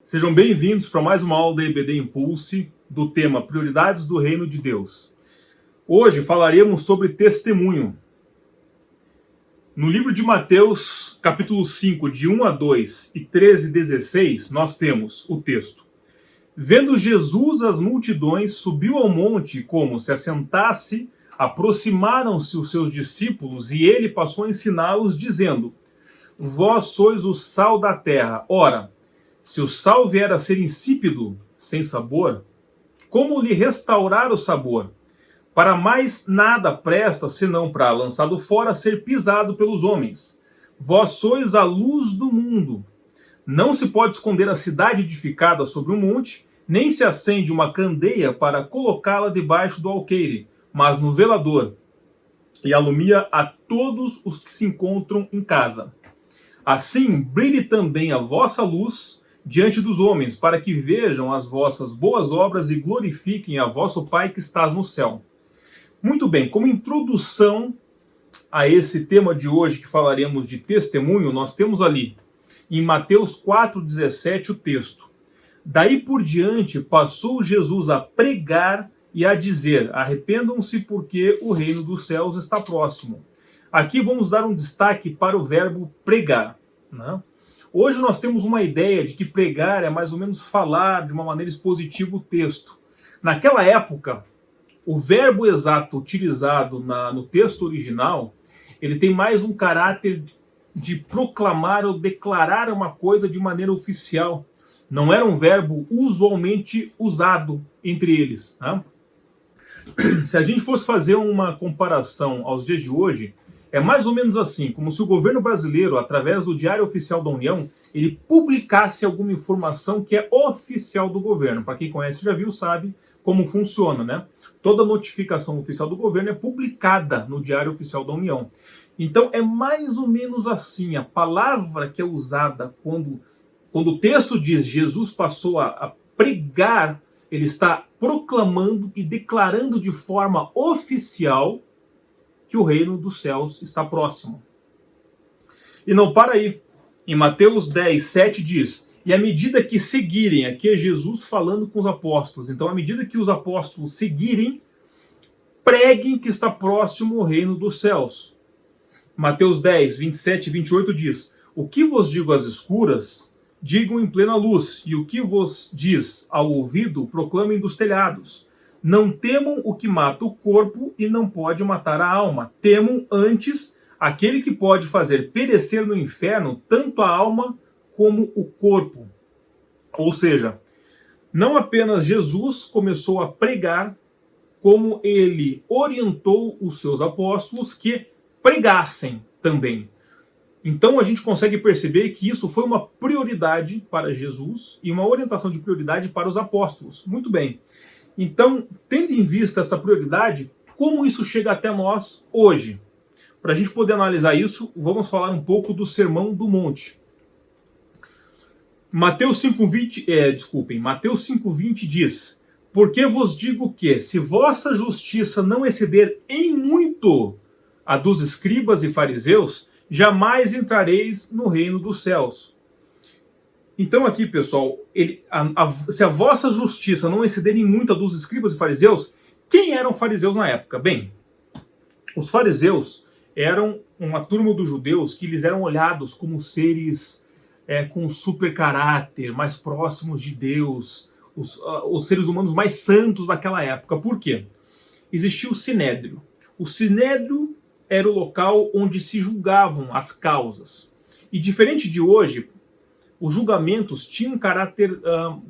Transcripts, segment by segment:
Sejam bem-vindos para mais uma aula da EBD Impulse do tema Prioridades do Reino de Deus. Hoje falaremos sobre testemunho. No livro de Mateus, capítulo 5, de 1 a 2 e 13 a 16, nós temos o texto. Vendo Jesus as multidões, subiu ao monte como se assentasse, aproximaram-se os seus discípulos e ele passou a ensiná-los, dizendo: Vós sois o sal da terra. Ora, se o sal vier a ser insípido, sem sabor, como lhe restaurar o sabor? Para mais nada presta, senão para, lançado fora, ser pisado pelos homens. Vós sois a luz do mundo. Não se pode esconder a cidade edificada sobre um monte, nem se acende uma candeia para colocá-la debaixo do alqueire, mas no velador, e alumia a todos os que se encontram em casa. Assim, brilhe também a vossa luz diante dos homens, para que vejam as vossas boas obras e glorifiquem a vosso Pai que estás no céu. Muito bem, como introdução a esse tema de hoje, que falaremos de testemunho, nós temos ali, em Mateus 4,17, o texto. Daí por diante passou Jesus a pregar e a dizer: arrependam-se porque o reino dos céus está próximo. Aqui vamos dar um destaque para o verbo pregar, né? Hoje nós temos uma ideia de que pregar é mais ou menos falar de uma maneira expositiva o texto. Naquela época, o verbo exato utilizado no texto original, ele tem mais um caráter de proclamar ou declarar uma coisa de maneira oficial. Não era um verbo usualmente usado entre eles, né? Se a gente fosse fazer uma comparação aos dias de hoje, é mais ou menos assim, como se o governo brasileiro, através do Diário Oficial da União, ele publicasse alguma informação que é oficial do governo. Para quem conhece, já viu, sabe como funciona, né? Toda notificação oficial do governo é publicada no Diário Oficial da União. Então, é mais ou menos assim, a palavra que é usada quando o texto diz Jesus passou a pregar, ele está proclamando e declarando de forma oficial que o reino dos céus está próximo. E não para aí. Em Mateus 10, 7 diz: e à medida que seguirem, aqui é Jesus falando com os apóstolos, então à medida que os apóstolos seguirem, preguem que está próximo o reino dos céus. Mateus 10, 27 e 28 diz: o que vos digo às escuras, digam em plena luz, e o que vos diz ao ouvido, proclamem dos telhados. Não temam o que mata o corpo e não pode matar a alma. Temam antes aquele que pode fazer perecer no inferno tanto a alma como o corpo. Ou seja, não apenas Jesus começou a pregar, como ele orientou os seus apóstolos que pregassem também. Então a gente consegue perceber que isso foi uma prioridade para Jesus e uma orientação de prioridade para os apóstolos. Muito bem. Então, tendo em vista essa prioridade, como isso chega até nós hoje? Para a gente poder analisar isso, vamos falar um pouco do Sermão do Monte. Mateus 5,20 diz: porque vos digo que, se vossa justiça não exceder em muito a dos escribas e fariseus, jamais entrareis no reino dos céus. Então aqui, pessoal, se a vossa justiça não exceder em muito a dos escribas e fariseus, quem eram fariseus na época? Bem, os fariseus eram uma turma dos judeus que eles eram olhados como seres com super caráter, mais próximos de Deus, os seres humanos mais santos daquela época. Por quê? Existia o Sinédrio. O Sinédrio era o local onde se julgavam as causas. E diferente de hoje, os julgamentos tinham um caráter,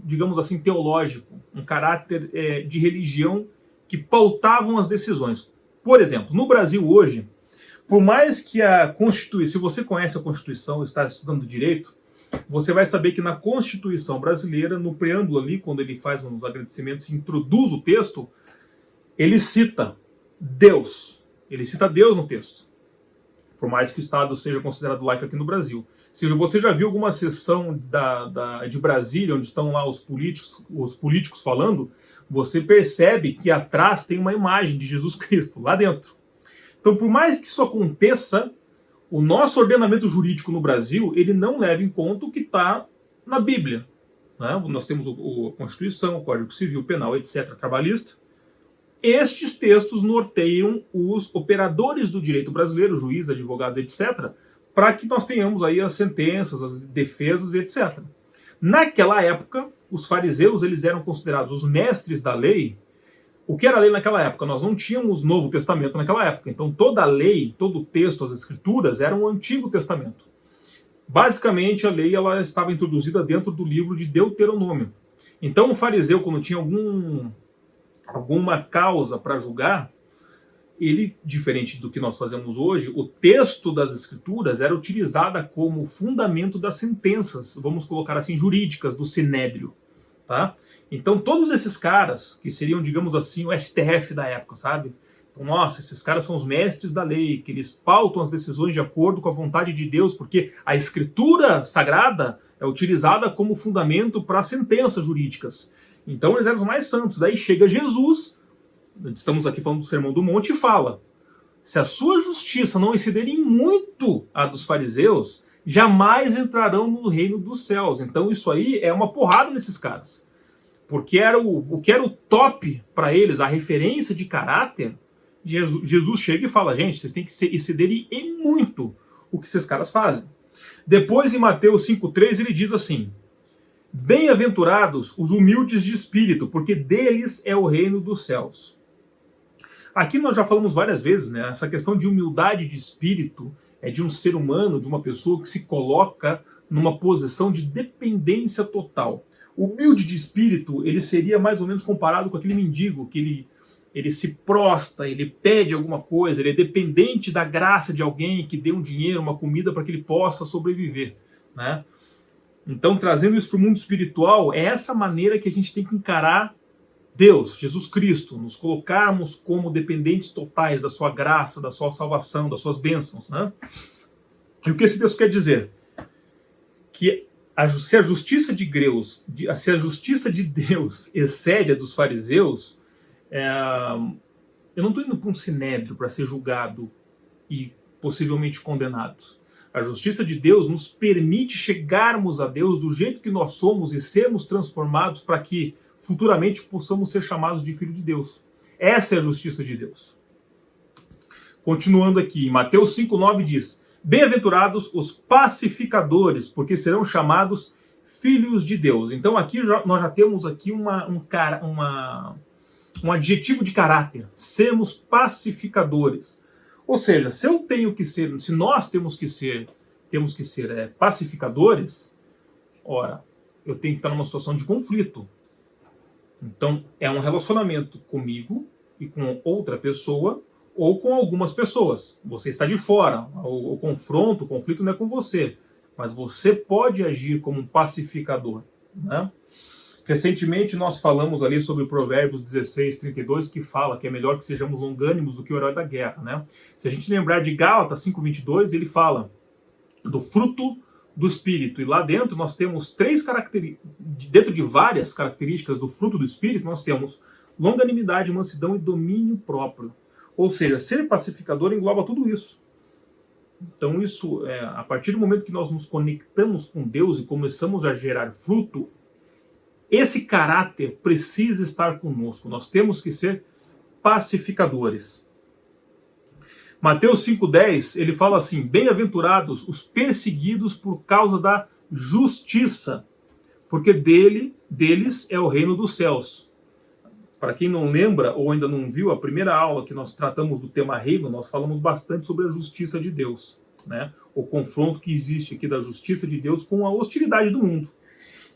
digamos assim, teológico, um caráter de religião que pautavam as decisões. Por exemplo, no Brasil hoje, por mais que a Constituição, se você conhece a Constituição, está estudando direito, você vai saber que na Constituição brasileira, no preâmbulo ali, quando ele faz uns agradecimentos e introduz o texto, ele cita Deus. Ele cita Deus no texto. Por mais que o Estado seja considerado laico aqui no Brasil. Se você já viu alguma sessão de Brasília, onde estão lá os políticos falando, você percebe que atrás tem uma imagem de Jesus Cristo, lá dentro. Então, por mais que isso aconteça, o nosso ordenamento jurídico no Brasil, ele não leva em conta o que está na Bíblia. né? Nós temos a Constituição, o Código Civil, Penal, etc., trabalhista. Estes textos norteiam os operadores do direito brasileiro, juízes, advogados, etc., para que nós tenhamos aí as sentenças, as defesas, etc. Naquela época, os fariseus eles eram considerados os mestres da lei. O que era a lei naquela época? Nós não tínhamos Novo Testamento naquela época. Então toda a lei, todo o texto, as escrituras eram o Antigo Testamento. Basicamente a lei ela estava introduzida dentro do livro de Deuteronômio. Então o fariseu, quando tinha alguma causa para julgar, ele, diferente do que nós fazemos hoje, o texto das escrituras era utilizada como fundamento das sentenças, vamos colocar assim, jurídicas do Sinédrio, tá? Então todos esses caras, que seriam, digamos assim, o STF da época, sabe? Então, nossa, esses caras são os mestres da lei, que eles pautam as decisões de acordo com a vontade de Deus, porque a escritura sagrada é utilizada como fundamento para sentenças jurídicas. Então eles eram os mais santos. Daí chega Jesus, estamos aqui falando do Sermão do Monte, e fala: se a sua justiça não exceder em muito a dos fariseus, jamais entrarão no reino dos céus. Então isso aí é uma porrada nesses caras. Porque era o que era o top para eles, a referência de caráter. Jesus chega e fala: gente, vocês têm que exceder em muito o que esses caras fazem. Depois, em Mateus 5,3, ele diz assim: bem-aventurados os humildes de espírito, porque deles é o reino dos céus. Aqui nós já falamos várias vezes, né? Essa questão de humildade de espírito é de um ser humano, de uma pessoa que se coloca numa posição de dependência total. O humilde de espírito, ele seria mais ou menos comparado com aquele mendigo que ele se prostra, ele pede alguma coisa, ele é dependente da graça de alguém que dê um dinheiro, uma comida para que ele possa sobreviver, né? Então, trazendo isso para o mundo espiritual, é essa maneira que a gente tem que encarar Deus, Jesus Cristo, nos colocarmos como dependentes totais da sua graça, da sua salvação, das suas bênçãos, né? E o que esse texto quer dizer? Que se a justiça de Deus excede a dos fariseus, eu não estou indo para um sinédrio para ser julgado e possivelmente condenado. A justiça de Deus nos permite chegarmos a Deus do jeito que nós somos e sermos transformados para que futuramente possamos ser chamados de filho de Deus. Essa é a justiça de Deus. Continuando aqui, Mateus 5,9 diz: bem-aventurados os pacificadores, porque serão chamados filhos de Deus. Então aqui nós já temos aqui um adjetivo de caráter: sermos pacificadores. Ou seja, se nós temos que ser pacificadores, ora, eu tenho que estar numa situação de conflito. Então, é um relacionamento comigo e com outra pessoa ou com algumas pessoas. Você está de fora, o confronto, o conflito não é com você, mas você pode agir como um pacificador, né? Recentemente nós falamos ali sobre o Provérbios 16:32, que fala que é melhor que sejamos longânimos do que o herói da guerra, né? Se a gente lembrar de Gálatas 5:22, ele fala do fruto do Espírito. E lá dentro nós temos dentro de várias características do fruto do Espírito, nós temos longanimidade, mansidão e domínio próprio. Ou seja, ser pacificador engloba tudo isso. Então isso, a partir do momento que nós nos conectamos com Deus e começamos a gerar fruto, esse caráter precisa estar conosco. Nós temos que ser pacificadores. Mateus 5,10, ele fala assim: bem-aventurados os perseguidos por causa da justiça, porque deles é o reino dos céus. Para quem não lembra ou ainda não viu, a primeira aula que nós tratamos do tema reino, nós falamos bastante sobre a justiça de Deus, né? O confronto que existe aqui da justiça de Deus com a hostilidade do mundo.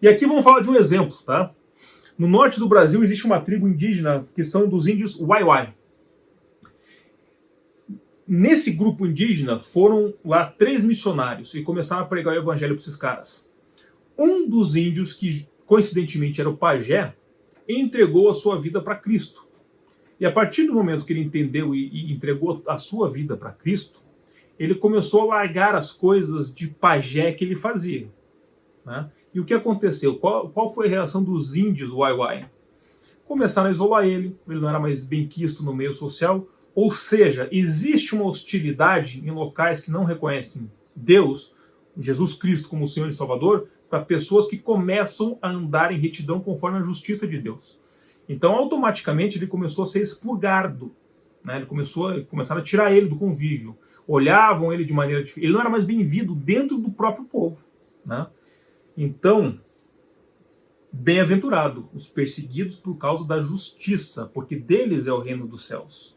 E aqui vamos falar de um exemplo, tá? No norte do Brasil existe uma tribo indígena que são dos índios Wai-Wai. Nesse grupo indígena foram lá 3 missionários e começaram a pregar o evangelho para esses caras. Um dos índios, que coincidentemente era o pajé, entregou a sua vida para Cristo. E a partir do momento que ele entendeu e entregou a sua vida para Cristo, ele começou a largar as coisas de pajé que ele fazia, né? E o que aconteceu? Qual foi a reação dos índios Wai-Wai? Começaram a isolar ele não era mais bem quisto no meio social, ou seja, existe uma hostilidade em locais que não reconhecem Deus, Jesus Cristo como Senhor e Salvador, para pessoas que começam a andar em retidão conforme a justiça de Deus. Então, automaticamente, ele começou a ser expurgado, né? Começaram a tirar ele do convívio, olhavam ele de maneira diferente. Ele não era mais bem-vindo dentro do próprio povo, né? Então, bem-aventurado os perseguidos por causa da justiça, porque deles é o reino dos céus.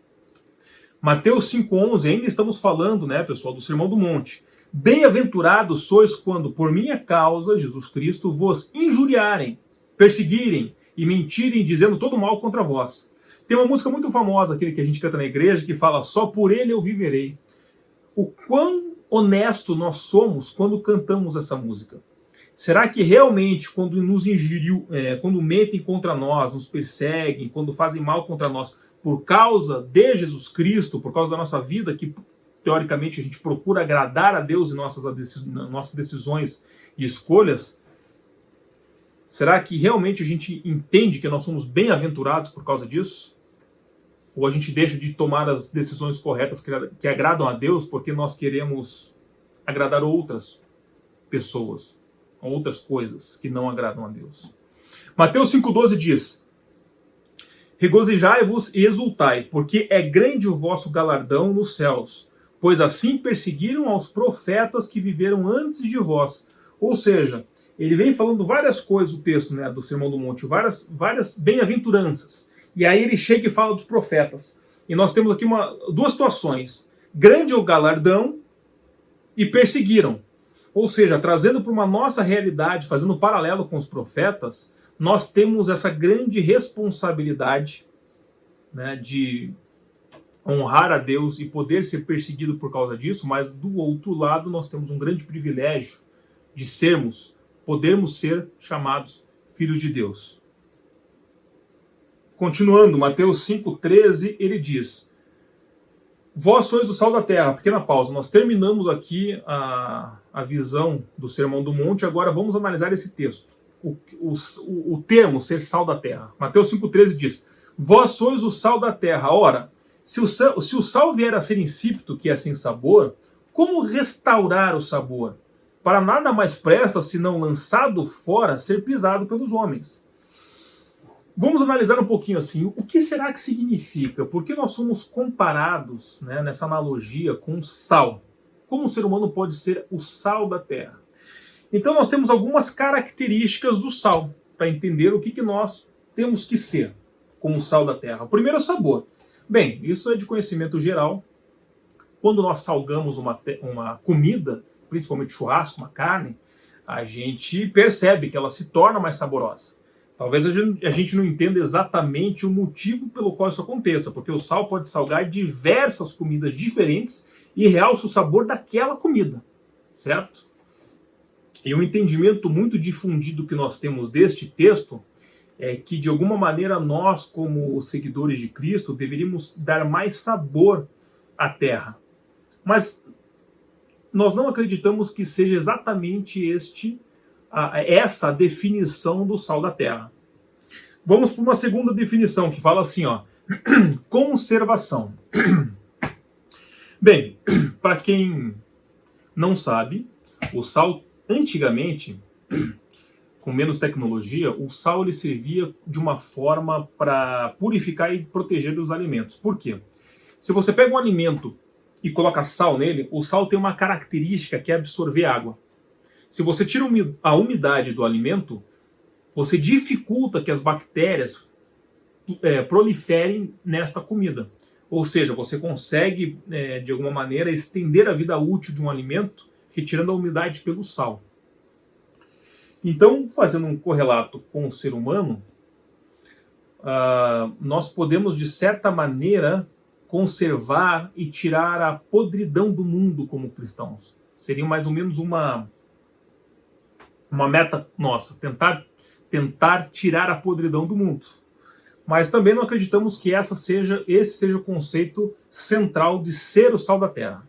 Mateus 5,11, ainda estamos falando, né, pessoal, do Sermão do Monte. Bem-aventurados sois quando, por minha causa, Jesus Cristo, vos injuriarem, perseguirem e mentirem, dizendo todo mal contra vós. Tem uma música muito famosa aqui que a gente canta na igreja, que fala, só por ele eu viverei. O quão honesto nós somos quando cantamos essa música. Será que realmente, quando nos injuriam, quando mentem contra nós, nos perseguem, quando fazem mal contra nós, por causa de Jesus Cristo, por causa da nossa vida, que teoricamente a gente procura agradar a Deus em nossas decisões e escolhas, será que realmente a gente entende que nós somos bem-aventurados por causa disso? Ou a gente deixa de tomar as decisões corretas que agradam a Deus porque nós queremos agradar outras pessoas, outras coisas que não agradam a Deus? Mateus 5,12 diz, regozijai-vos e exultai, porque é grande o vosso galardão nos céus, pois assim perseguiram aos profetas que viveram antes de vós. Ou seja, ele vem falando várias coisas, o texto, né, do Sermão do Monte, várias bem-aventuranças. E aí ele chega e fala dos profetas. E nós temos aqui duas situações. Grande é o galardão e perseguiram. Ou seja, trazendo para uma nossa realidade, fazendo um paralelo com os profetas, nós temos essa grande responsabilidade, né, de honrar a Deus e poder ser perseguido por causa disso, mas do outro lado nós temos um grande privilégio de podermos ser chamados filhos de Deus. Continuando, Mateus 5,13, ele diz, vós sois o sal da terra. Pequena pausa, nós terminamos aqui a visão do Sermão do Monte, agora vamos analisar esse texto. O termo ser sal da terra. Mateus 5,13 diz, vós sois o sal da terra. Ora, se o sal vier a ser insípido, que é sem sabor, como restaurar o sabor? Para nada mais presta, senão lançado fora, ser pisado pelos homens. Vamos analisar um pouquinho assim, o que será que significa? Por que nós somos comparados, né, nessa analogia com sal? Como o ser humano pode ser o sal da terra? Então nós temos algumas características do sal, para entender o que nós temos que ser como sal da terra. O primeiro é o sabor. Bem, isso é de conhecimento geral. Quando nós salgamos uma comida, principalmente churrasco, uma carne, a gente percebe que ela se torna mais saborosa. Talvez a gente não entenda exatamente o motivo pelo qual isso aconteça, porque o sal pode salgar diversas comidas diferentes e realça o sabor daquela comida, certo? E um entendimento muito difundido que nós temos deste texto é que, de alguma maneira, nós, como os seguidores de Cristo, deveríamos dar mais sabor à terra. Mas nós não acreditamos que seja exatamente essa a definição do sal da terra. Vamos para uma segunda definição, que fala assim, ó, conservação. Bem, para quem não sabe, o sal, antigamente, com menos tecnologia, o sal ele servia de uma forma para purificar e proteger os alimentos. Por quê? Se você pega um alimento e coloca sal nele, o sal tem uma característica que é absorver água. Se você tira a umidade do alimento, você dificulta que as bactérias proliferem nesta comida. Ou seja, você consegue, de alguma maneira, estender a vida útil de um alimento, retirando a umidade pelo sal. Então, fazendo um correlato com o ser humano, nós podemos, de certa maneira, conservar e tirar a podridão do mundo como cristãos. Seria mais ou menos uma meta nossa, tentar tirar a podridão do mundo. Mas também não acreditamos que esse seja o conceito central de ser o sal da terra.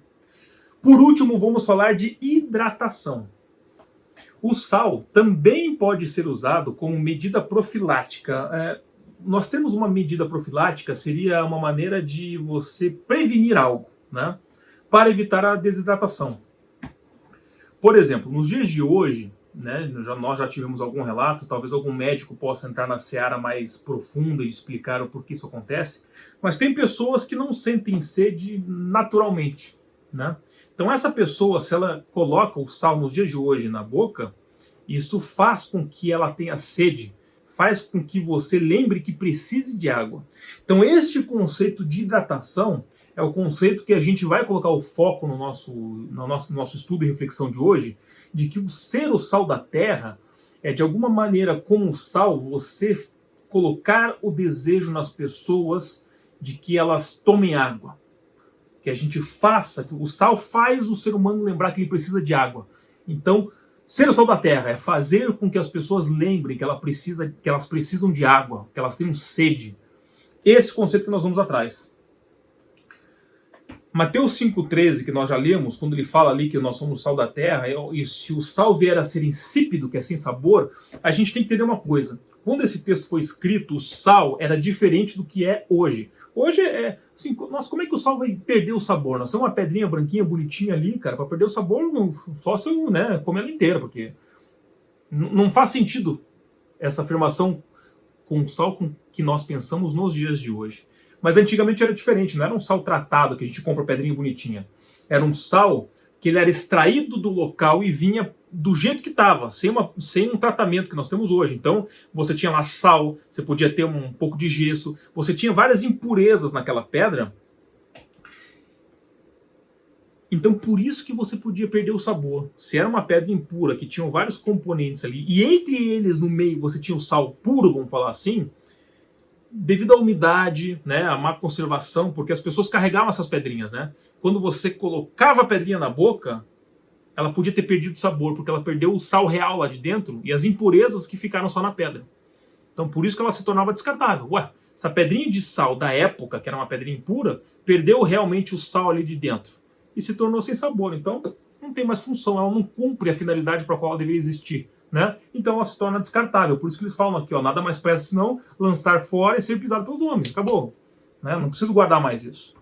Por último, vamos falar de hidratação. O sal também pode ser usado como medida profilática. Nós temos uma medida profilática, seria uma maneira de você prevenir algo, né, para evitar a desidratação. Por exemplo, nos dias de hoje, né? Nós já tivemos algum relato, talvez algum médico possa entrar na seara mais profunda e explicar o porquê isso acontece, mas tem pessoas que não sentem sede naturalmente, né? Então essa pessoa, se ela coloca o sal nos dias de hoje na boca, isso faz com que ela tenha sede, faz com que você lembre que precise de água. Então este conceito de hidratação é o conceito que a gente vai colocar o foco no nosso estudo e reflexão de hoje, de que o ser o sal da terra é, de alguma maneira, como o sal, você colocar o desejo nas pessoas de que elas tomem água. Que a gente faça, que o sal faz o ser humano lembrar que ele precisa de água. Então, ser o sal da terra é fazer com que as pessoas lembrem que elas precisam de água, que elas tenham sede. Esse conceito que nós vamos atrás. Mateus 5,13, que nós já lemos, quando ele fala ali que nós somos o sal da terra, e se o sal vier a ser insípido, que é sem sabor, a gente tem que entender uma coisa. Quando esse texto foi escrito, o sal era diferente do que é hoje. Hoje é assim, nossa, como é que o sal vai perder o sabor? Nós temos uma pedrinha branquinha, bonitinha ali, cara, para perder o sabor, só se eu, né, comer ela inteira, porque não faz sentido essa afirmação com o sal que nós pensamos nos dias de hoje. Mas antigamente era diferente, não era um sal tratado que a gente compra pedrinha bonitinha. Era um sal que ele era extraído do local e vinha do jeito que estava, sem um tratamento que nós temos hoje. Então, você tinha lá sal, você podia ter um pouco de gesso, você tinha várias impurezas naquela pedra. Então, por isso que você podia perder o sabor. Se era uma pedra impura, que tinham vários componentes ali, e entre eles, no meio, você tinha o sal puro, vamos falar assim, devido à umidade, né, à má conservação, porque as pessoas carregavam essas pedrinhas, né? Quando você colocava a pedrinha na boca, ela podia ter perdido sabor, porque ela perdeu o sal real lá de dentro e as impurezas que ficaram só na pedra. Então, por isso que ela se tornava descartável. Ué, essa pedrinha de sal da época, que era uma pedrinha impura, perdeu realmente o sal ali de dentro e se tornou sem sabor. Então, não tem mais função, ela não cumpre a finalidade para a qual ela deveria existir. Né? Então ela se torna descartável. Por isso que eles falam aqui, ó, nada mais presta senão lançar fora e ser pisado pelos homens. Acabou. Né? Não preciso guardar mais isso.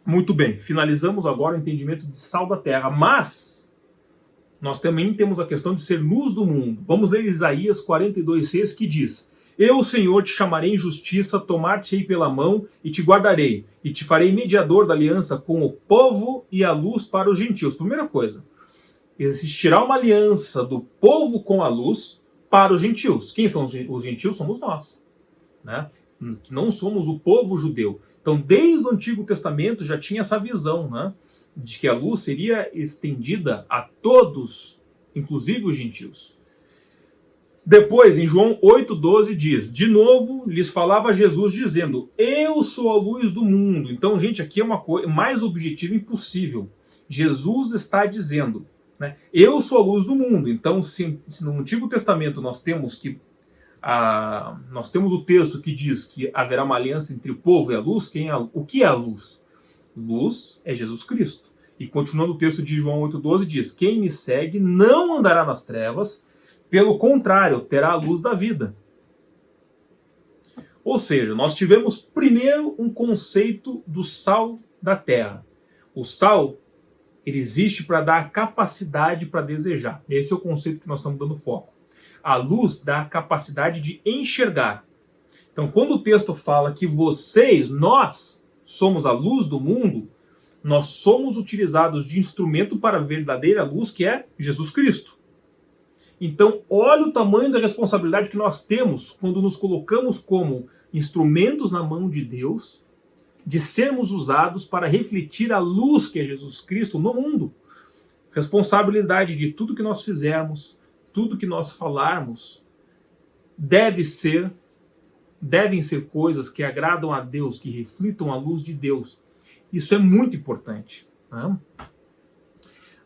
Muito bem, finalizamos agora o entendimento de sal da terra, mas nós também temos a questão de ser luz do mundo. Vamos ler Isaías 42,6, que diz: Eu, Senhor, te chamarei em justiça, tomar-te-ei pela mão e te guardarei, e te farei mediador da aliança com o povo e a luz para os gentios. Primeira coisa, existirá uma aliança do povo com a luz para os gentios. Quem são os gentios? Somos nós, né? Que não somos o povo judeu. Então, desde o Antigo Testamento já tinha essa visão, né, de que a luz seria estendida a todos, inclusive os gentios. Depois, em João 8,12 diz: De novo lhes falava Jesus dizendo: Eu sou a luz do mundo. Então, gente, aqui é uma coisa mais objetiva impossível. Jesus está dizendo, né, eu sou a luz do mundo. Então, se no Antigo Testamento nós temos o texto que diz que haverá uma aliança entre o povo e a luz, o que é a luz? Luz é Jesus Cristo. E continuando o texto de João 8,12 diz: Quem me segue não andará nas trevas, pelo contrário, terá a luz da vida. Ou seja, nós tivemos primeiro um conceito do sal da terra. O sal, ele existe para dar a capacidade para desejar. Esse é o conceito que nós estamos dando foco. A luz dá a capacidade de enxergar. Então, quando o texto fala que nós somos a luz do mundo, nós somos utilizados de instrumento para a verdadeira luz, que é Jesus Cristo. Então, olha o tamanho da responsabilidade que nós temos quando nos colocamos como instrumentos na mão de Deus, de sermos usados para refletir a luz que é Jesus Cristo no mundo. Responsabilidade de tudo que nós fizermos, tudo que nós falarmos, devem ser coisas que agradam a Deus, que reflitam a luz de Deus. Isso é muito importante. Né?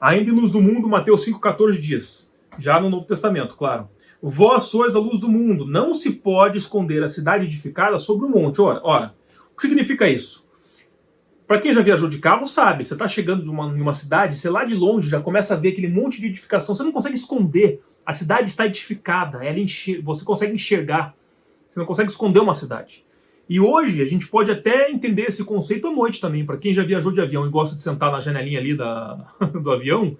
Ainda em luz do mundo, Mateus 5,14 diz, já no Novo Testamento, claro: Vós sois a luz do mundo, não se pode esconder a cidade edificada sobre o monte. Ora, o que significa isso? Para quem já viajou de carro sabe, você está chegando em uma cidade, você lá de longe já começa a ver aquele monte de edificação, você não consegue esconder, a cidade está edificada, você consegue enxergar, você não consegue esconder uma cidade. E hoje a gente pode até entender esse conceito à noite também, para quem já viajou de avião e gosta de sentar na janelinha ali do avião,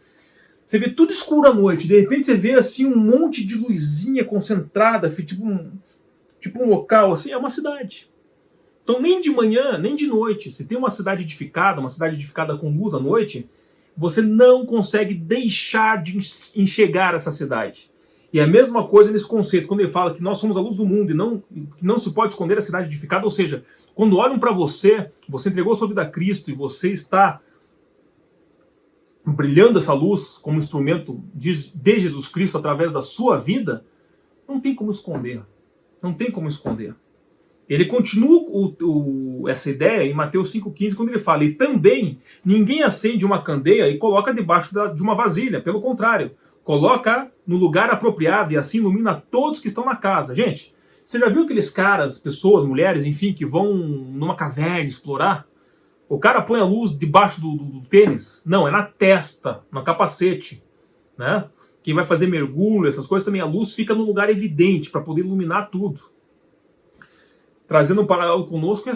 Você vê tudo escuro à noite, de repente você vê assim um monte de luzinha concentrada, tipo um local assim, é uma cidade. Então nem de manhã, nem de noite, se tem uma cidade edificada com luz à noite, você não consegue deixar de enxergar essa cidade. E é a mesma coisa nesse conceito, quando ele fala que nós somos a luz do mundo e que não se pode esconder a cidade edificada, ou seja, quando olham para você, você entregou sua vida a Cristo e você está brilhando essa luz como instrumento de Jesus Cristo através da sua vida, não tem como esconder. Não tem como esconder. Ele continua essa ideia em Mateus 5,15, quando ele fala: e também ninguém acende uma candeia e coloca debaixo de uma vasilha. Pelo contrário, coloca no lugar apropriado e assim ilumina todos que estão na casa. Gente, você já viu aqueles caras, pessoas, mulheres, enfim, que vão numa caverna explorar? O cara põe a luz debaixo do tênis? Não, é na testa, no capacete, né? Quem vai fazer mergulho, essas coisas também, a luz fica num lugar evidente para poder iluminar tudo. Trazendo um paralelo conosco, é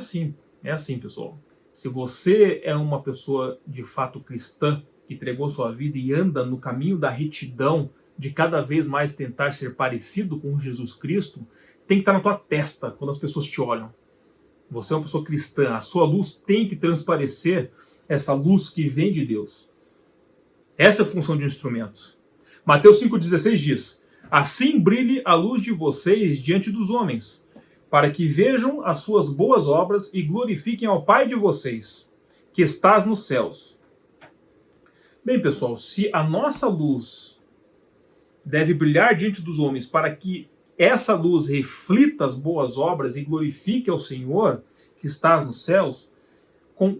assim, pessoal. Se você é uma pessoa de fato cristã, que entregou sua vida e anda no caminho da retidão, de cada vez mais tentar ser parecido com Jesus Cristo, tem que estar na tua testa quando as pessoas te olham. Você é uma pessoa cristã, a sua luz tem que transparecer essa luz que vem de Deus. Essa é a função de um instrumento. Mateus 5,16 diz: assim brilhe a luz de vocês diante dos homens, para que vejam as suas boas obras e glorifiquem ao Pai de vocês, que estás nos céus. Bem, pessoal, se a nossa luz deve brilhar diante dos homens para que essa luz reflita as boas obras e glorifique ao Senhor, que estás nos céus,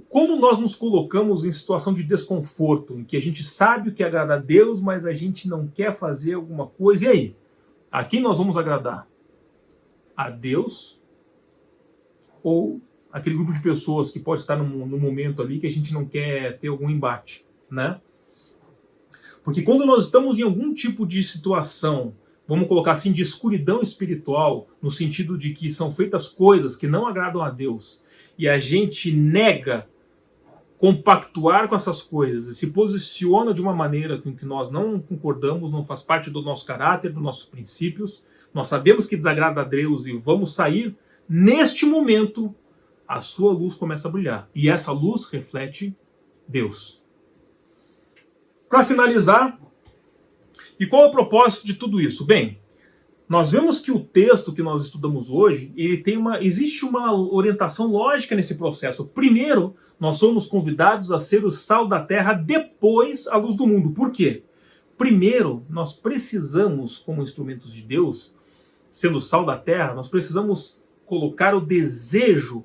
como nós nos colocamos em situação de desconforto, em que a gente sabe o que agrada a Deus, mas a gente não quer fazer alguma coisa, e aí? A quem nós vamos agradar? A Deus ou aquele grupo de pessoas que pode estar no momento ali que a gente não quer ter algum embate, né? Porque quando nós estamos em algum tipo de situação, vamos colocar assim, de escuridão espiritual, no sentido de que são feitas coisas que não agradam a Deus, e a gente nega compactuar com essas coisas e se posiciona de uma maneira com que nós não concordamos, não faz parte do nosso caráter, dos nossos princípios, nós sabemos que desagrada a Deus e vamos sair, neste momento, a sua luz começa a brilhar. E essa luz reflete Deus. Para finalizar, e qual é o propósito de tudo isso? Bem, nós vemos que o texto que nós estudamos hoje, existe uma orientação lógica nesse processo. Primeiro, nós somos convidados a ser o sal da terra, depois a luz do mundo. Por quê? Primeiro, nós precisamos, como instrumentos de Deus, sendo o sal da terra, nós precisamos colocar o desejo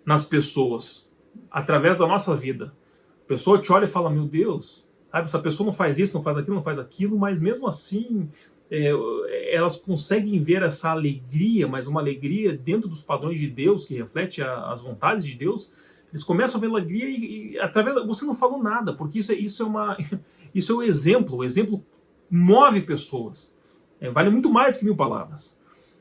nas pessoas, através da nossa vida. A pessoa te olha e fala: meu Deus, sabe, essa pessoa não faz isso, não faz aquilo, não faz aquilo, mas mesmo assim elas conseguem ver essa alegria, mas uma alegria dentro dos padrões de Deus, que reflete as vontades de Deus. Eles começam a ver alegria e através você não falou nada, porque isso é o exemplo. O exemplo move pessoas. Vale muito mais do que 1000 palavras.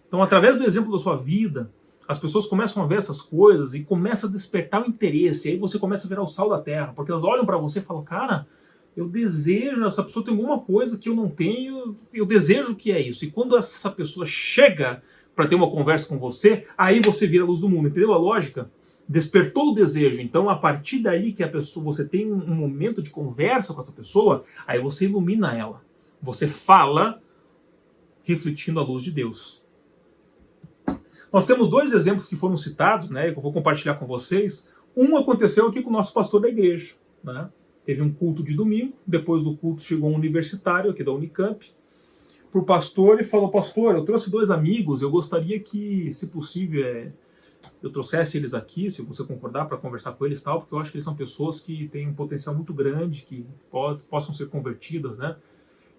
Então, através do exemplo da sua vida, as pessoas começam a ver essas coisas e começam a despertar o interesse. E aí você começa a virar o sal da terra, porque elas olham para você e falam: cara, eu desejo, essa pessoa tem alguma coisa que eu não tenho, eu desejo que é isso. E quando essa pessoa chega para ter uma conversa com você, aí você vira a luz do mundo. Entendeu a lógica? Despertou o desejo. Então, a partir daí que a pessoa, você tem um momento de conversa com essa pessoa, aí você ilumina ela. Você fala refletindo a luz de Deus. Nós temos 2 exemplos que foram citados, né, que eu vou compartilhar com vocês. Um aconteceu aqui com o nosso pastor da igreja, né? Teve um culto de domingo, depois do culto chegou um universitário aqui da Unicamp para o pastor e falou: pastor, eu trouxe 2 amigos, eu gostaria que, se possível, eu trouxesse eles aqui, se você concordar, para conversar com eles e tal, porque eu acho que eles são pessoas que têm um potencial muito grande, que possam ser convertidas, né?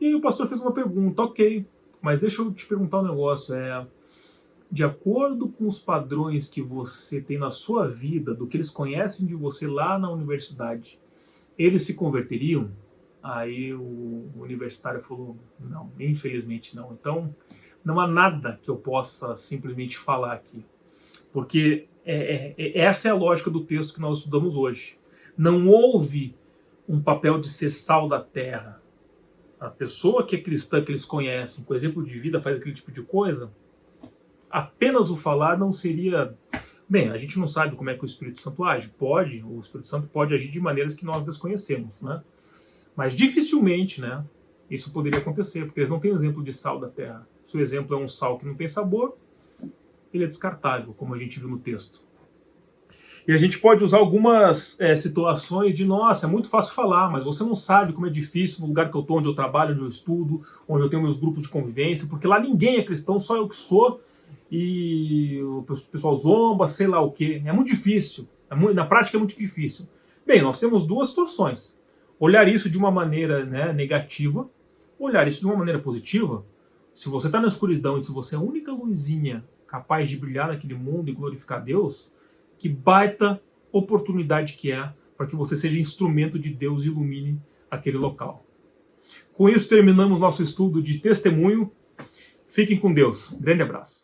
E aí o pastor fez uma pergunta: ok, mas deixa eu te perguntar um negócio, de acordo com os padrões que você tem na sua vida, do que eles conhecem de você lá na universidade, eles se converteriam? Aí o universitário falou: não, infelizmente não. Então, não há nada que eu possa simplesmente falar aqui. Porque essa é a lógica do texto que nós estudamos hoje. Não houve um papel de ser sal da terra. A pessoa que é cristã, que eles conhecem, com exemplo de vida, faz aquele tipo de coisa, apenas o falar não seria... Bem, a gente não sabe como é que o Espírito Santo age. O Espírito Santo pode agir de maneiras que nós desconhecemos, né? Mas dificilmente, né, isso poderia acontecer, porque eles não têm o exemplo de sal da terra. Se o exemplo é um sal que não tem sabor, ele é descartável, como a gente viu no texto. E a gente pode usar algumas situações de, nossa, é muito fácil falar, mas você não sabe como é difícil no lugar que eu estou, onde eu trabalho, onde eu estudo, onde eu tenho meus grupos de convivência, porque lá ninguém é cristão, só eu que sou, e o pessoal zomba, sei lá o quê. É muito difícil, na prática é muito difícil. Bem, nós temos duas situações. Olhar isso de uma maneira, né, negativa, olhar isso de uma maneira positiva. Se você está na escuridão e se você é a única luzinha capaz de brilhar naquele mundo e glorificar Deus, que baita oportunidade que é para que você seja instrumento de Deus e ilumine aquele local. Com isso terminamos nosso estudo de testemunho. Fiquem com Deus. Grande abraço.